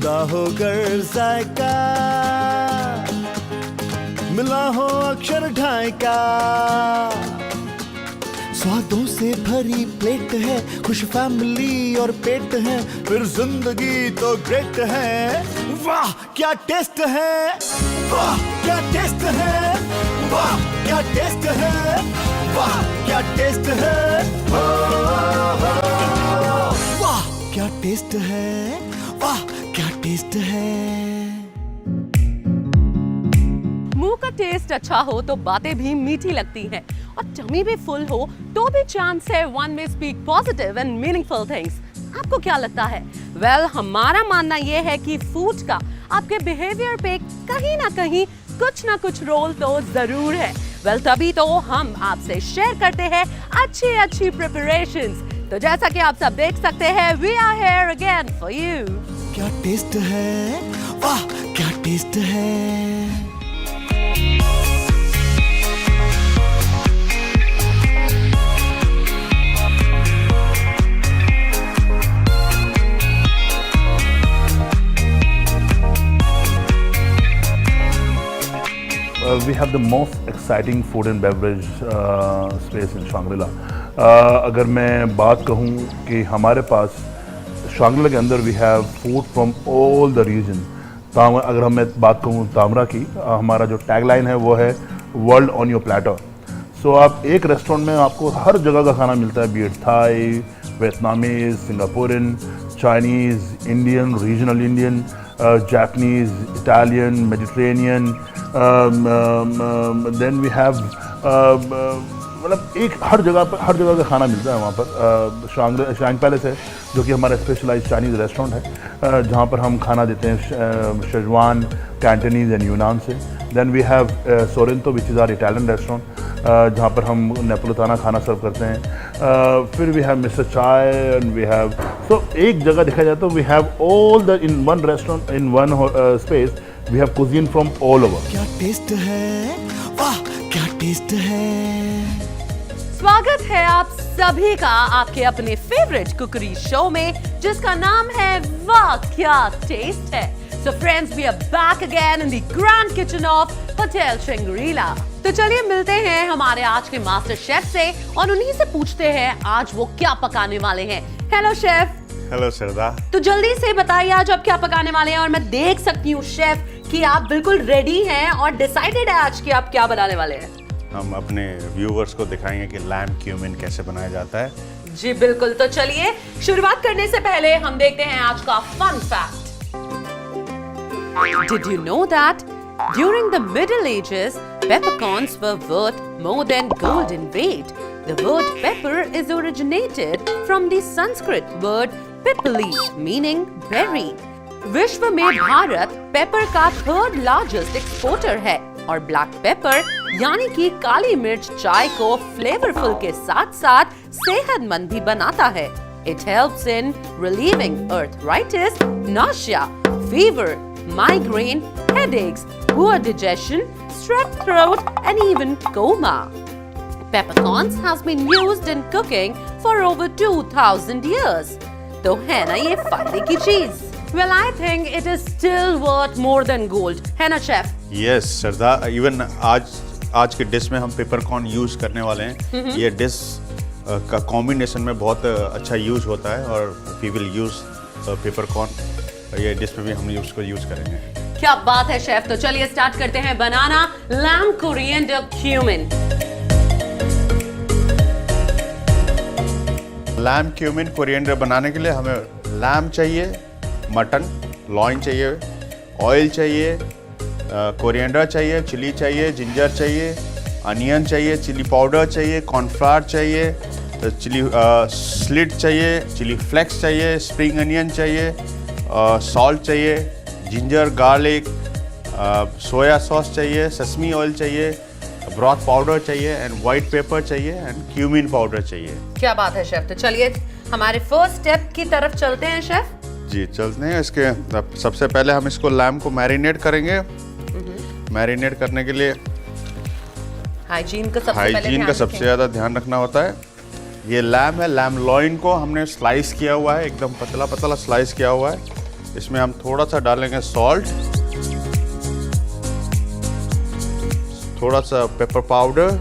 जुदा होकर जायका, मिला हो अक्षर ढाई का। स्वादों से भरी प्लेट है, खुश फैमिली और पेट है, फिर जिंदगी तो ग्रेट है। वाह क्या टेस्ट है, वाह क्या टेस्ट है, वाह क्या टेस्ट है, वाह क्या टेस्ट है, वाह क्या टेस्ट है, वाह क्या टेस्ट है। मुंह का टेस्ट अच्छा हो तो बातें भी मीठी लगती हैं और टमी भी फुल हो तो भी चांस है वन में speak positive and meaningful things. आपको क्या लगता है? हमारा मानना यह है कि फूड का आपके बिहेवियर पे कहीं ना कुछ रोल तो जरूर है। तभी तो हम आपसे शेयर करते हैं अच्छी प्रिपरेशंस। तो जैसा कि आप सब देख सकते हैं, we are here again for you. क्या टेस्ट है, वाह क्या टेस्ट है। We have the most exciting food and beverage space in Shangri-La. अगर मैं बात कहूँ कि हमारे पास शांगला के अंदर we have food from all the region. अगर मैं बात कहूँ तामरा की, हमारा जो टैगलाइन है वो है वर्ल्ड ऑन योर प्लेटर। सो आप एक रेस्टोरेंट में आपको हर जगह का खाना मिलता है, be it Thai, Vietnamese, Singaporean, Chinese, Indian, regional Indian, Japanese, Italian, Mediterranean. Then we have मतलब एक हर जगह का खाना मिलता है वहाँ पर। शांग पैलेस है जो कि हमारा स्पेशलाइज्ड चाइनीज़ रेस्टोरेंट है, जहाँ पर हम खाना देते हैं शेजवान, कैंटनीज़ एंड यूनान से। Then we have Sorrento which is our Italian restaurant, जहाँ पर हम नेपोलिताना खाना सर्व करते हैं। फिर we have mister Chai and we have, so एक जगह देखा जाए तो we have all the in one restaurant, in one space we have cuisine from all over. क्या टेस्ट है, वाह क्या टेस्ट है। स्वागत है आप सभी का आपके अपने फेवरेट कुकरी शो में, जिसका नाम है वाह क्या टेस्ट है। So friends, we are back again in the grand kitchen of Hotel Shangri-La. तो चलिए मिलते हैं हमारे आज के मास्टर शेफ से और उन्हीं से पूछते हैं आज वो क्या पकाने वाले हैं। Hello chef. हेलो श्रद्धा। तो जल्दी से बताइए आज आप क्या पकाने वाले हैं। और मैं देख सकती हूँ शेफ कि आप बिल्कुल रेडी हैं और डिसाइडेड है आज कि आप क्या बनाने वाले हैं। हम अपने व्यूवर्स को दिखाएंगे कि लैम्ब क्यूमिन कैसे बनाया जाता है। जी बिल्कुल। तो चलिए शुरुआत करने से पहले हम देखते हैं आज का fun fact. Did you know that during the Middle Ages, peppercorns were worth more than gold in weight? The word pepper is originated from the Sanskrit word pipali, meaning berry. विश्व में भारत पेपर का third largest exporter है और black pepper यानी कि काली मिर्च चाय को फ्लेवरफुल के साथ साथ सेहतमंद भी बनाता है। It helps in relieving arthritis, nausea, fever, migraine, headaches, poor digestion, strep throat, and even coma. Peppercorns has been used in cooking for over 2000 years. तो है ना ये फायदे की चीज। Well, I think it is still worth more than gold. है ना chef? Yes, श्रद्धा। Even आज के डिश में हम पेपरकॉर्न यूज करने वाले हैं। ये डिश का कॉम्बिनेशन में बहुत अच्छा यूज होता है और वी विल यूज पेपरकॉर्न। ये डिश में भी हम उसको यूज करेंगे। क्या बात है शेफ। तो चलिए स्टार्ट करते हैं बनाना lamb coriander cumin. Lamb cumin coriander बनाने के लिए हमें लैम्ब चाहिए, मटन, लॉइन चाहिए, ऑयल चाहिए, कोरिएंडर चाहिए, चिली चाहिए, जिंजर चाहिए, अनियन चाहिए, चिली पाउडर चाहिए, कॉर्नफ्लावर चाहिए, चिली स्लिट चाहिए, चिली फ्लेक्स चाहिए, स्प्रिंग अनियन चाहिए, सॉल्ट चाहिए, जिंजर, गार्लिक, सोया सॉस चाहिए, सेसमी ऑयल चाहिए, ब्रॉथ पाउडर चाहिए एंड वाइट पेपर चाहिए एंड क्यूमिन पाउडर चाहिए। क्या बात है शेफ। तो चलिए हमारे फर्स्ट स्टेप की तरफ चलते हैं शेफ। जी चलते हैं। इसके सबसे पहले हम इसको लैम्ब को मैरिनेट करेंगे। मैरिनेट करने के लिए हाइजीन का सबसे ज़्यादा ध्यान रखना होता है। ये लैम्ब है, लैम्ब लॉइन को हमने स्लाइस किया हुआ है, एकदम पतला पतला स्लाइस किया हुआ है। इसमें हम थोड़ा सा डालेंगे सॉल्ट, थोड़ा सा पेपर पाउडर,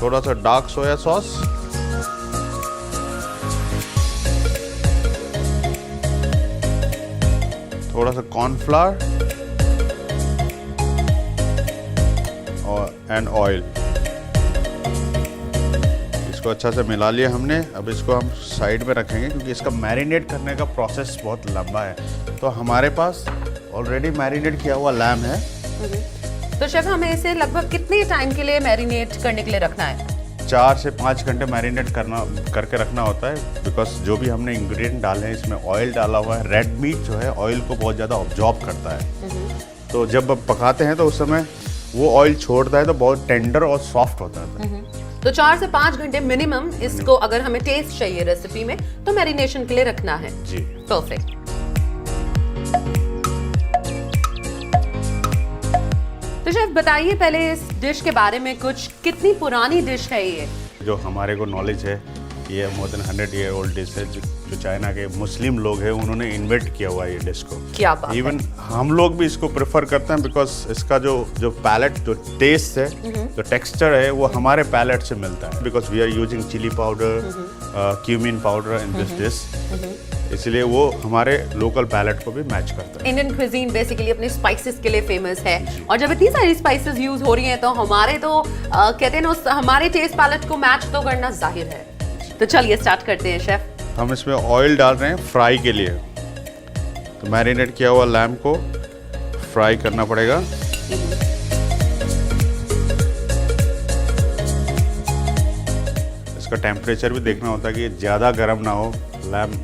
थोड़ा सा डार्क सोया सॉस, थोड़ा सा कॉर्नफ्लावर और एंड ऑयल। इसको अच्छा से मिला लिया हमने। अब इसको हम साइड में रखेंगे क्योंकि इसका मैरिनेट करने का प्रोसेस बहुत लंबा है। तो हमारे पास ऑलरेडी मैरिनेट किया हुआ लैम है। तो शेफ हमें इसे लगभग कितने टाइम के लिए मैरिनेट करने के लिए रखना है? 4 से 5 घंटे मैरिनेट करके रखना होता है, बिकॉज जो भी हमने इंग्रेडिएंट डाले हैं इसमें ऑयल डाला हुआ है। रेड मीट जो है ऑयल को बहुत ज़्यादा ऑब्जॉर्ब करता है, तो जब हम पकाते हैं तो उस समय वो ऑयल छोड़ता है तो बहुत टेंडर और सॉफ्ट होता है। तो 4 से 5 घंटे मिनिमम इसको अगर हमें टेस्ट चाहिए रेसिपी में तो मैरिनेशन के लिए रखना है। जी परफेक्ट। तो शेफ बताइए पहले इस डिश के बारे में कुछ, कितनी पुरानी डिश है ये? जो हमारे को नॉलेज है ये more than 100 year old dish है। जो चाइना के मुस्लिम लोग हैं उन्होंने इन्वेंट किया हुआ है ये डिश को। क्या बात है। इवन हम लोग भी इसको प्रेफर करते हैं बिकॉज इसका जो पैलेट, जो टेस्ट है, जो टेक्सचर है वो हमारे पैलेट से मिलता है। Because we are using chili powder, cumin powder in this dish, इसलिए वो हमारे लोकल पैलेट को भी मैच करता है। इंडियन क्विजीन बेसिकली अपने स्पाइसेस के लिए फेमस है, और जब इतनी सारी स्पाइसेस यूज हो रही हैं तो हमारे तो कहते हैं ना, हमारे टेस्ट पैलेट को मैच तो करना जाहिर है। तो चलिए स्टार्ट करते हैं शेफ। हम इसमें ऑयल डाल रहे हैं फ्राई के लिए। तो मैरिनेट किया हुआ लैम को फ्राई करना पड़ेगा। इसका टेम्परेचर भी देखना होता है कि ज़्यादा गर्म ना हो, लैम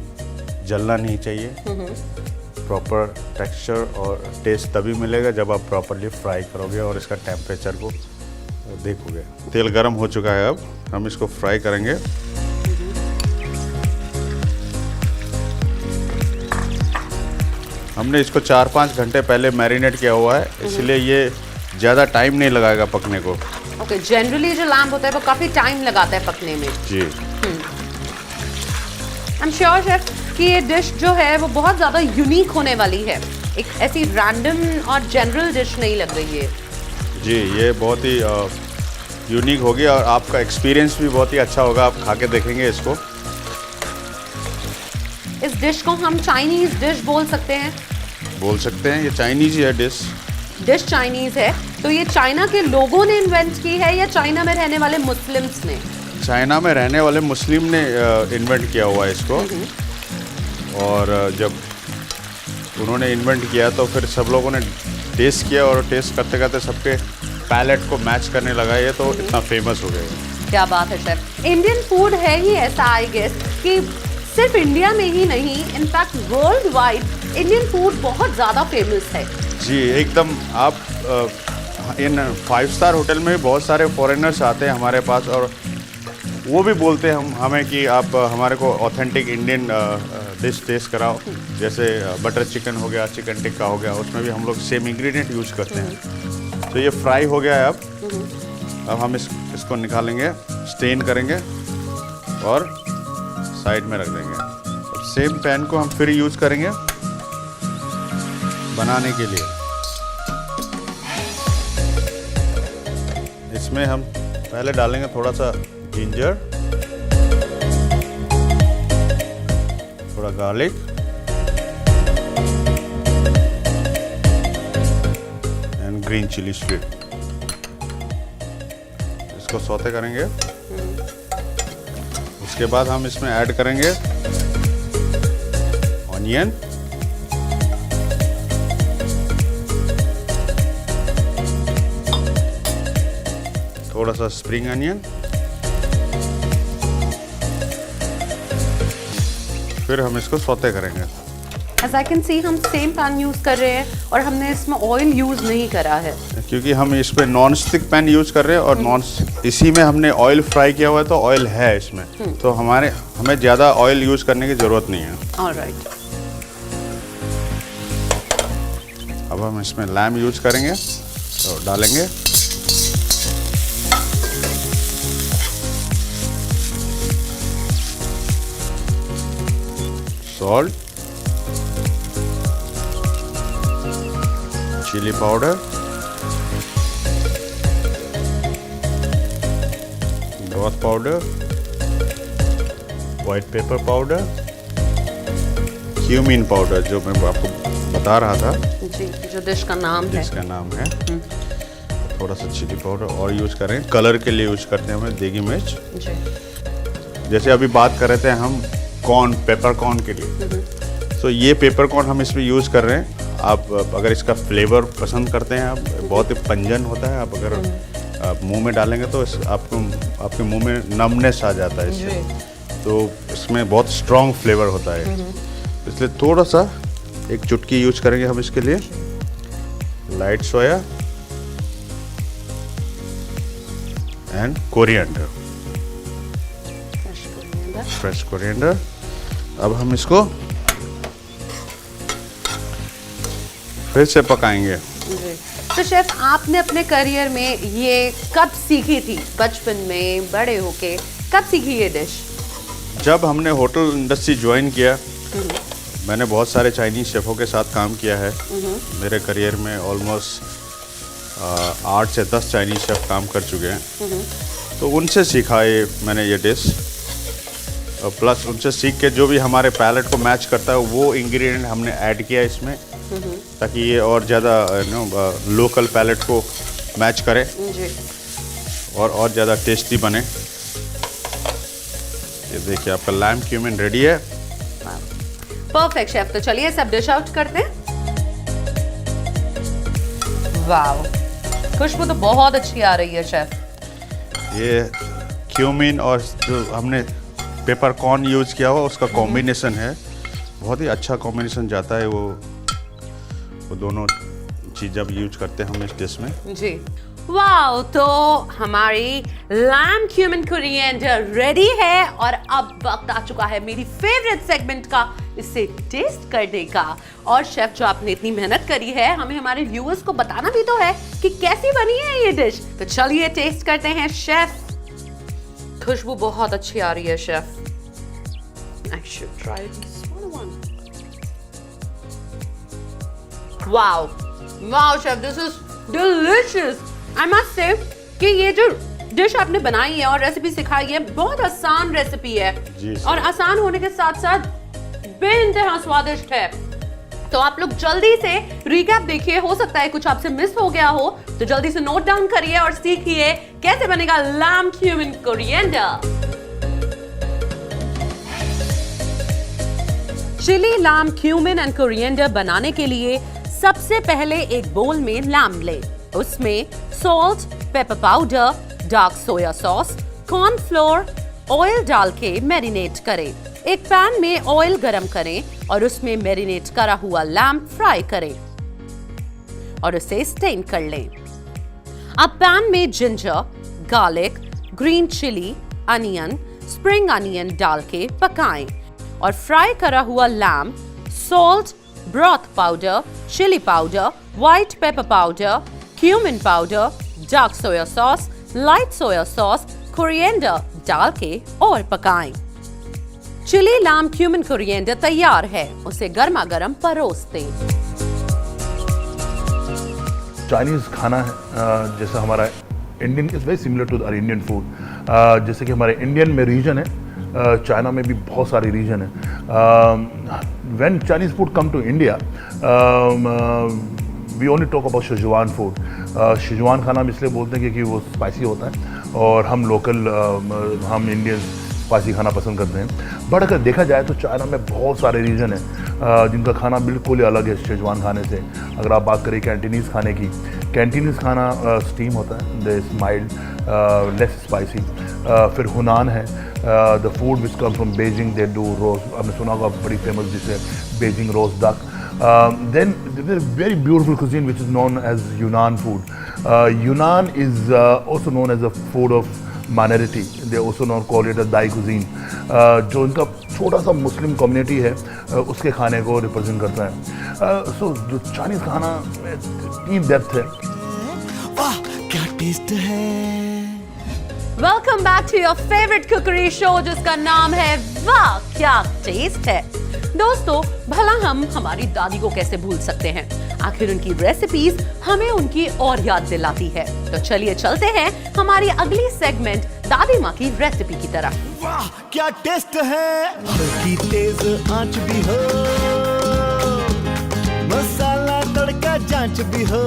जलना नहीं चाहिए। प्रॉपर टेक्सचर और टेस्ट तभी मिलेगा जब आप प्रॉपरली फ्राई करोगे और इसका टेम्परेचर को देखोगे। तेल गर्म हो चुका है, अब हम इसको फ्राई करेंगे। हमने इसको 4-5 घंटे पहले मैरिनेट किया हुआ है, इसलिए ये ज़्यादा टाइम नहीं लगाएगा पकने को। ओके, जनरली जो लैम्ब होता है वो काफ़ी टाइम लगाता है पकने में। जी। आई एम श्योर शेफ कि ये डिश जो है वो बहुत ज़्यादा यूनिक होने वाली है, एक ऐसी रैंडम और जनरल डिश नहीं लग रही है। जी, ये बहुत ही यूनिक होगी और आपका एक्सपीरियंस भी बहुत ही अच्छा होगा। आप खा के देखेंगे इसको। इस डिश को हम चाइनीज़ डिश बोल सकते हैं? बोल सकते हैं, ये चाइनीज ही है डिश। डिश चाइनीज़ है, तो ये चाइना के लोगों ने इन्वेंट की है या चाइना में रहने वाले मुस्लिम्स ने? चाइना में रहने वाले मुस्लिम ने इन्वेंट किया हुआ है इसको। और जब उन्होंने इन्वेंट किया तो फिर सब लोगों ने टेस्ट किया और टेस्ट करते करते सबके पैलेट को मैच करने लगा, ये तो इतना फेमस हो गया। क्या बात है शेफ। इंडियन फूड है ही ऐसा आई गेस कि सिर्फ इंडिया में ही नहीं, in fact world wide Indian food बहुत ज़्यादा फेमस है। जी एकदम। आप इन 5 स्टार होटल में बहुत सारे फॉरेनर्स आते हैं हमारे पास और वो भी बोलते हैं हमें कि आप हमारे को ऑथेंटिक इंडियन डिश टेस्ट कराओ। जैसे बटर चिकन हो गया, चिकन टिक्का हो गया, उसमें भी हम लोग सेम इंग्रेडिएंट यूज करते हैं। तो ये फ्राई हो गया है। अब हम इसको निकालेंगे, स्टेन करेंगे और साइड में रख देंगे। अब सेम पैन को हम फिर यूज करेंगे बनाने के लिए। इसमें हम पहले डालेंगे थोड़ा सा जिंजर, थोड़ा garlic and green chili sweet. इसको सौते करेंगे। उसके बाद हम इसमें ऐड करेंगे ऑनियन, थोड़ा सा स्प्रिंग अनियन, फिर हम इसको सौते करेंगे। As I can see हम सेम पैन यूज कर रहे हैं और हमने इसमें ऑयल यूज नहीं करा है क्योंकि हम इस पे नॉन स्टिक पैन यूज कर रहे हैं और इसी में हमने ऑयल फ्राई किया हुआ है तो ऑयल है इसमें, तो हमें ज़्यादा ऑयल यूज करने की ज़रूरत नहीं है। ऑलराइट। अब हम इसमें लैम यूज करेंगे तो डालेंगे। Salt, chili powder, broth powder, white pepper powder, cumin powder जो मैं आपको बता रहा था, जी, जो डिश का नाम है। जिसका नाम है, थोड़ा सा चिली पाउडर और यूज करें, कलर के लिए यूज करते हैं हम देगी मिर्च। जी। जैसे अभी बात कर रहे थे हम कॉर्न, पेपर कॉर्न के लिए, तो ये पेपर कॉर्न हम इसमें यूज कर रहे हैं। आप अगर इसका फ्लेवर पसंद करते हैं, आप बहुत ही पंजन होता है, आप अगर आप मुंह में डालेंगे तो आपके मुंह में नमनेस आ जाता है इससे, तो इसमें बहुत स्ट्रॉन्ग फ्लेवर होता है, इसलिए थोड़ा सा एक चुटकी यूज करेंगे हम इसके लिए। Light soya and coriander, fresh coriander. अब हम इसको फिर से पकाएंगे। जी। तो शेफ, आपने अपने करियर में ये कब सीखी थी? बचपन में, बड़े होके कब सीखी ये डिश? जब हमने होटल इंडस्ट्री ज्वाइन किया, मैंने बहुत सारे चाइनीज़ शेफ़ों के साथ काम किया है। मेरे करियर में ऑलमोस्ट 8 से 10 चाइनीज़ शेफ़ काम कर चुके हैं, तो उनसे सीखा मैंने ये डिश। और प्लस उनसे सीख के जो भी हमारे पैलेट को मैच करता है वो इंग्रेडिएंट हमने ऐड किया इसमें, ताकि ये और ज़्यादा लोकल पैलेट को मैच करे जी। और ज़्यादा टेस्टी बने। ये देखिए आपका लैम्ब क्यूमिन रेडी है। परफेक्ट शेफ, तो चलिए सब डिश आउट करते हैं। वाव, खुशबू तो बहुत अच्छी आ रही है शेफ। ये क्यूमिन और जो हमने पेपर कॉर्न यूज किया हुआ उसका कॉम्बिनेशन है, बहुत ही अच्छा कॉम्बिनेशन जाता है वो दोनों चीज़ जब यूज करते हैं हम इस डिश में। जी। वाओ, तो हमारी लैम्ब क्यूमिन कोरिएंडर रेडी है और अब वक्त आ चुका है मेरी फेवरेट सेगमेंट का, इसे टेस्ट करने का। और शेफ, जो आपने इतनी मेहनत करी है, हमें हमारे व्यूअर्स को बताना भी तो है कि कैसी बनी है ये डिश। तो चलिए टेस्ट करते हैं शेफ। खुशबू बहुत अच्छी आ रही है chef. I should try this one. Wow, wow chef, this is delicious. I must say कि ये जो डिश आपने बनाई है और रेसिपी सिखाई है, बहुत आसान रेसिपी है जी सर। और आसान होने के साथ साथ बेइंतहा स्वादिष्ट है। तो आप लोग जल्दी से रिकैप देखिए, हो सकता है कुछ आपसे मिस हो गया हो, तो जल्दी से नोट डाउन करिए और सीखिए कैसे बनेगा lamb cumin coriander. Chili lamb cumin and coriander बनाने के लिए सबसे पहले एक बोल में लैम्ब ले, उसमें salt, pepper powder, dark soya sauce, cornflour, oil डाल के मैरिनेट करें। एक पैन में ऑयल गरम करें और उसमें मैरिनेट करा हुआ लैम्ब फ्राई करें और उसे स्टेन कर लें। अब पैन में ginger, garlic, green chili, onion, spring onion डाल के पकाएं और फ्राई करा हुआ lamb, salt, broth powder, chili powder, white pepper powder, cumin powder, dark soya sauce, light soya sauce, coriander डाल के और पकाएं। चिली लैम्ब क्यूमिन कोरिएंडर तैयार है, उसे गर्मा गर्म परोस दें। चाइनीज़ खाना है जैसा हमारा Indian is very similar to our Indian food. जैसे कि हमारे इंडियन में रीजन है, चाइना में भी बहुत सारे रीजन है। When Chinese food come to India, we only talk about Schezwan food. Schezwan खाना हम इसलिए बोलते हैं क्योंकि वो स्पाइसी होता है और हम लोकल हम इंडियंस स्पाइसी खाना पसंद करते हैं। बट अगर देखा जाए तो चाइना में बहुत सारे रीजन हैं जिनका खाना बिल्कुल ही अलग है शेजवान खाने से। अगर आप बात करें कैंटीनीज़ खाने की, कैंटीनीज़ खाना स्टीम होता है, दे इज माइल्ड, लेस स्पाइसी। फिर हुनान है, the food which come from Beijing, they do roast, आपने सुना होगा बड़ी फेमस डिश है Beijing roast duck. Then there is very beautiful cuisine which is known as Yunnan food. Yunnan is also known as a food of minority. They also not call it a Dai cuisine. जो इनका छोटा सा Muslim community है उसके खाने को represent करता है। सो जो चाइनीज़ खाना में इतनी डेप्थ है। वाह क्या टेस्ट है। Welcome back to your favourite cookery show जिसका नाम है वाह क्या टेस्ट है। दोस्तों, भला हम हमारी दादी को कैसे भूल सकते हैं? आखिर उनकी रेसिपीज हमें उनकी और याद दिलाती है। तो चलिए चलते हैं हमारी अगली सेगमेंट दादी माँ की रेसिपी की तरफ। वाह क्या टेस्ट है, हल्की तेज आंच भी हो, मसाला तड़का जांच भी हो,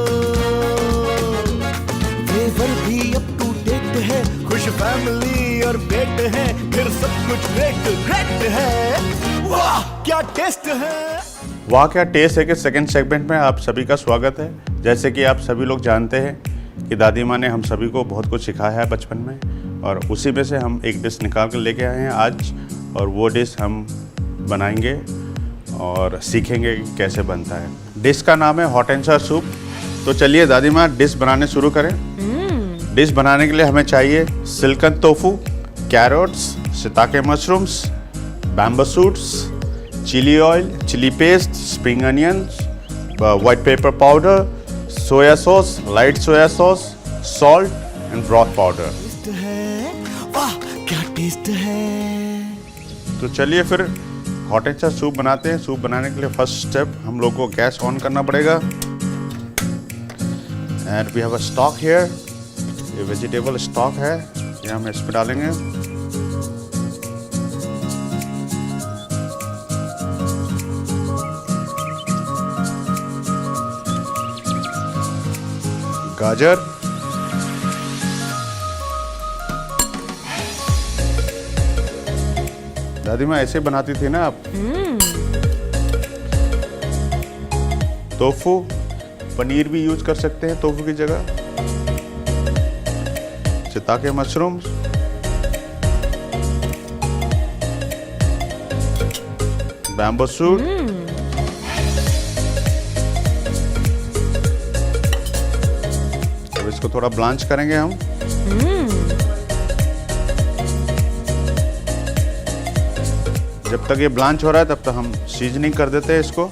फ्लेवर भी अप टू डेट है, खुश फैमिली और पेट है, फिर सब कुछ ग्रेट ग्रेट है। वाह क्या टेस्ट है। वाह क्या टेस्ट है कि सेकंड सेगमेंट में आप सभी का स्वागत है। जैसे कि आप सभी लोग जानते हैं कि दादी माँ ने हम सभी को बहुत कुछ सिखाया है बचपन में, और उसी में से हम एक डिश निकाल कर लेके आए हैं आज, और वो डिश हम बनाएंगे और सीखेंगे कि कैसे बनता है। डिश का नाम है हॉट एंड सावर सूप। तो चलिए दादी माँ डिश बनाने शुरू करें। डिश बनाने के लिए हमें चाहिए silken tofu, carrots, shiitake mushrooms, bamboo shoots, chilli oil, chilli paste, spring onions, white pepper powder, soya sauce, light soya sauce, salt and broth powder. Taste है, वाह क्या टेस्ट है। तो चलिए फिर हॉट एंड सावर सूप बनाते हैं। Soup बनाने के लिए फर्स्ट स्टेप हम लोग को गैस ऑन करना पड़ेगा। And we have a stock here, ये वेजिटेबल स्टॉक है, ये हम इसमें डालेंगे। गाजर, दादी माँ ऐसे बनाती थी ना आप। टोफू, पनीर भी यूज कर सकते हैं टोफू की जगह। शिताके मशरूम, बैम्बू शूट, अब इसको थोड़ा ब्लांच करेंगे हम। जब तक ये ब्लांच हो रहा है तब तक हम सीजनिंग कर देते हैं इसको।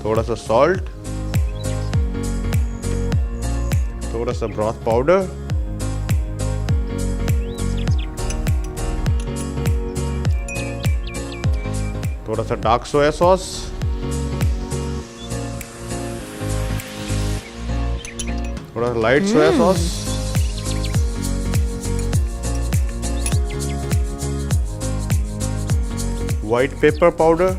थोड़ा सा सॉल्ट, थोड़ा सा ब्रॉथ पाउडर, थोड़ा सा डार्क सोया सॉस, थोड़ा सा light soya sauce, white pepper powder,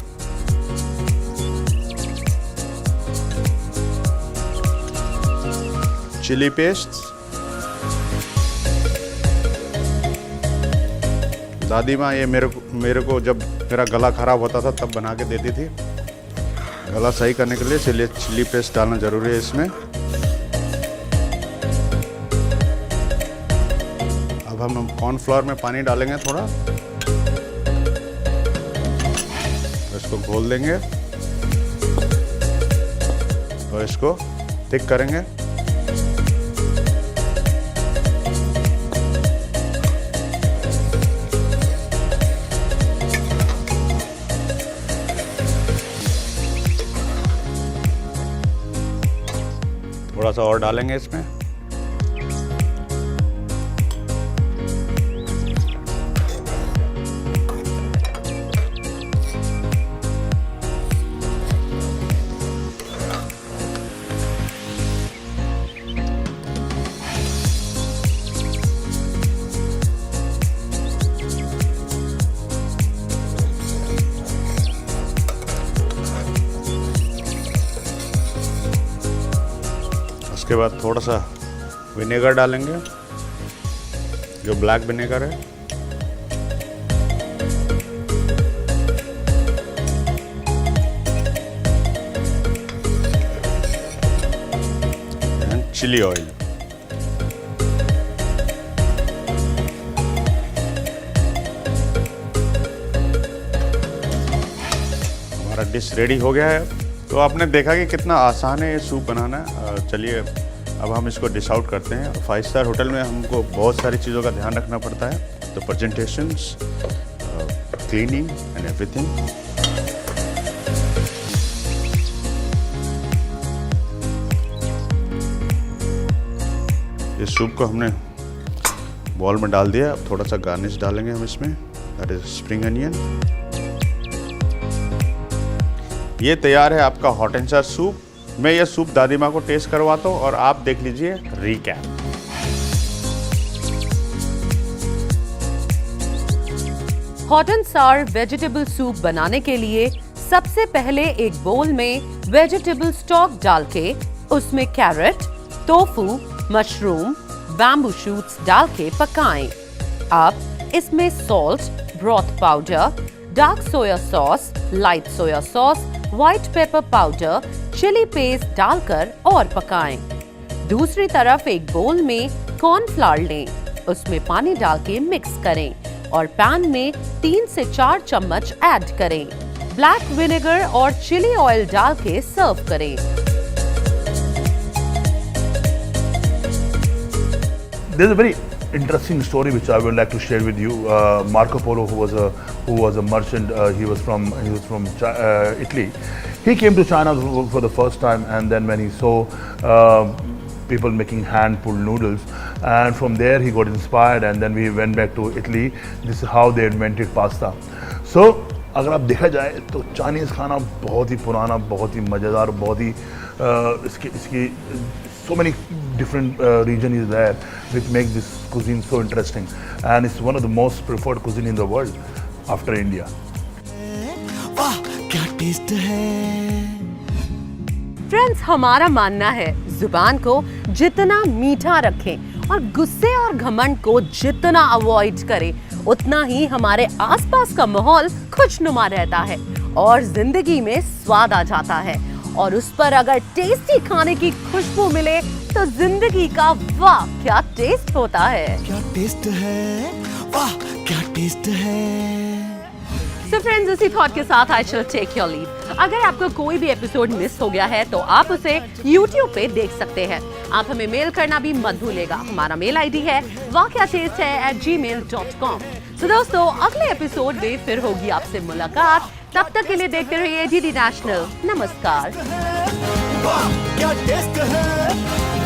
chilli paste. दादी माँ ये मेरे को जब मेरा गला खराब होता था तब बना के देती थी। गला सही करने के लिए चिली पेस्ट डालना जरूरी है इसमें। अब हम कॉर्नफ्लोर में पानी डालेंगे थोड़ा, इसको घोल देंगे और इसको थिक करेंगे। थोड़ा सा और डालेंगे इसमें। उसके बाद थोड़ा सा विनेगर डालेंगे, जो ब्लैक विनेगर है। And chilli oil. हमारा डिश रेडी हो गया है। तो आपने देखा कि कितना आसान है ये सूप बनाना। चलिए अब हम इसको डिश आउट करते हैं। 5 स्टार होटल में हमको बहुत सारी चीज़ों का ध्यान रखना पड़ता है, तो प्रेजेंटेशंस, क्लीनिंग एंड एवरीथिंग। इस सूप को हमने बॉल में डाल दिया। अब थोड़ा सा गार्निश डालेंगे हम इसमें। That is spring onion. ये तैयार है आपका हॉट एंड सार सूप। मैं ये सूप दादी माँ को टेस्ट करवाता हूँ और आप देख लीजिए रिकैप। हॉट एंड सार वेजिटेबल सूप बनाने के लिए सबसे पहले एक बोल में वेजिटेबल स्टॉक डाल के उसमें carrot, tofu, mushroom, bamboo shoots डाल के पकाएं। अब इसमें salt, broth powder, dark soya sauce, light soya sauce, white pepper powder, chilli paste डालकर और पकाएं। दूसरी तरफ एक बोल में कॉर्नफ्लावर लें, उसमें पानी डाल के मिक्स करें और पैन में 3 से 4 चम्मच ऐड करें। ब्लैक विनेगर और चिली ऑयल डाल के सर्व करें। There's a very interesting story which I would like to share with you. Marco Polo, who was a merchant, he was from Italy. He came to China for the first time, and then when he saw people making hand-pulled noodles, and from there he got inspired, and then we went back to Italy. This is how they invented pasta. So अगर आप देखा जाए तो Chinese खाना बहुत ही पुराना, बहुत ही मज़ेदार, बहुत ही इसकी so many different region is there which make this cuisine so interesting, and it's one of the most preferred cuisine in the world after India. वाह क्या टेस्ट है। फ्रेंड्स, हमारा मानना है जुबान को जितना मीठा रखें और गुस्से और घमंड को जितना अवॉइड करें, उतना ही हमारे आसपास का माहौल खुशनुमा रहता है और जिंदगी में स्वाद आ जाता है। और उस पर अगर टेस्टी खाने की खुशबू मिले तो जिंदगी का वाह क्या टेस्ट होता है। क्या टेस्ट है, वाह क्या टेस्ट है। So friends, इसी थॉट के साथ I shall take your leave. अगर आपको कोई भी एपिसोड मिस हो गया है तो आप उसे YouTube पे देख सकते हैं। आप हमें मेल करना भी मत भूलिएगा। हमारा मेल आईडी है wakyataste@gmail.com। तो दोस्तों, अगले एपिसोड में फिर होगी आपसे मुलाकात। तब तक के लिए देखते रहिए डीडी नेशनल। नमस्कार। वाह क्या टेस्ट है,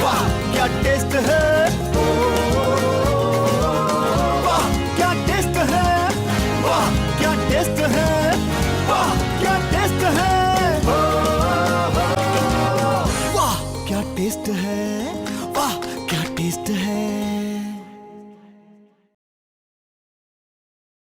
वाह क्या टेस्ट है, वाह क्या टेस्ट है, वाह क्या टेस्ट है, वाह क्या टेस्ट है, वाह क्या टेस्ट है, वाह क्या टेस्ट है।